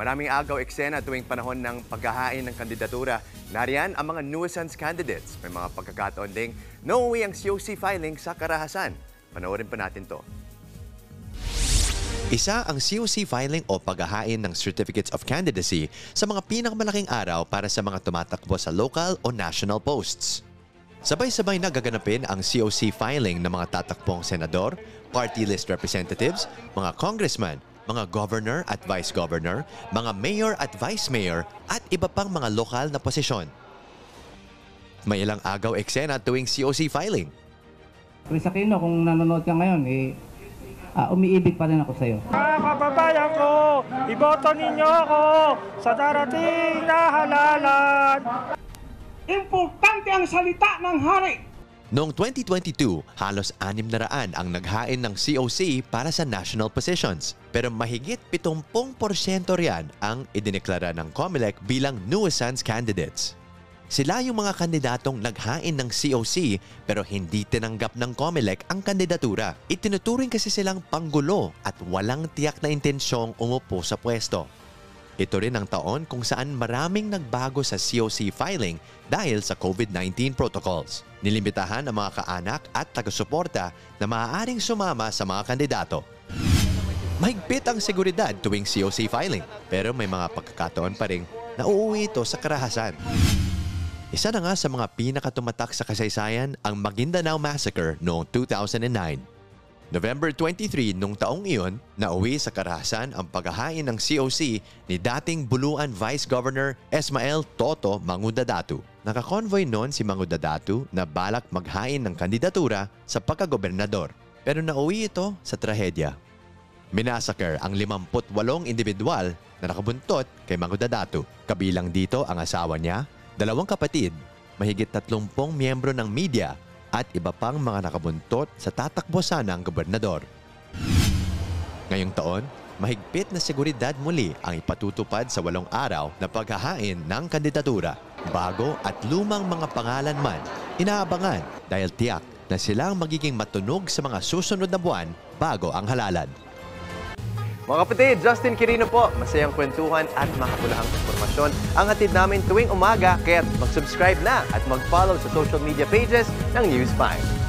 Maraming agaw eksena tuwing panahon ng paghahain ng kandidatura. Nariyan ang mga nuisance candidates. May mga pagkakataon ding nauuwi ang COC filing sa karahasan. Panoorin pa natin to. Isa ang COC filing o paghahain ng Certificates of Candidacy sa mga pinakamalaking araw para sa mga tumatakbo sa local o national posts. Sabay-sabay na gaganapin ang COC filing ng mga tatakbong senador, party list representatives, mga congressman, mga governor at vice governor, mga mayor at vice mayor, at iba pang mga lokal na posisyon. May ilang agaw eksena tuwing COC filing. Chris Aquino, kung nanonood ka ngayon, umiibig pa rin ako sa'yo. Mga kababayan ko, iboto ninyo ako sa darating na halalan. Importante ang salita ng hari. Noong 2022, halos 600 ang naghain ng COC para sa national positions. Pero mahigit 70% riyan ang idineklara ng COMELEC bilang nuisance candidates. Sila yung mga kandidatong naghain ng COC pero hindi tinanggap ng COMELEC ang kandidatura. Itinuturing kasi silang panggulo at walang tiyak na intensyong umupo sa pwesto. Ito rin ang taon kung saan maraming nagbago sa COC filing dahil sa COVID-19 protocols. Nilimitahan ang mga kaanak at taga-suporta na maaaring sumama sa mga kandidato. Mahigpit ang seguridad tuwing COC filing pero may mga pagkakataon pa rin na uuwi ito sa karahasan. Isa na nga sa mga pinakatumatak sa kasaysayan ang Maguindanao Massacre noong 2009. November 23 nung taong iyon, nauwi sa karahasan ang paghahain ng COC ni dating Buluan Vice Governor Esmael Toto Mangudadatu. Nakakonvoy noon si Mangudadatu na balak maghain ng kandidatura sa pagkagobernador. Pero nauwi ito sa trahedya. Minasakar ang 58 individual na nakabuntot kay Mangudadatu. Kabilang dito ang asawa niya, 2 kapatid, mahigit 30 miyembro ng media at iba pang mga nakabuntot sa tatakbo sana ng gobernador. Ngayong taon, mahigpit na seguridad muli ang ipatutupad sa 8 araw na paghahain ng kandidatura. Bago at lumang mga pangalan man, inaabangan dahil tiyak na sila ang magiging matunog sa mga susunod na buwan bago ang halalan. Mga kapatid, Justin Quirino po. Masayang kwentuhan at makapulahang informasyon ang hatid namin tuwing umaga. Kaya mag-subscribe na at mag-follow sa social media pages ng News 5.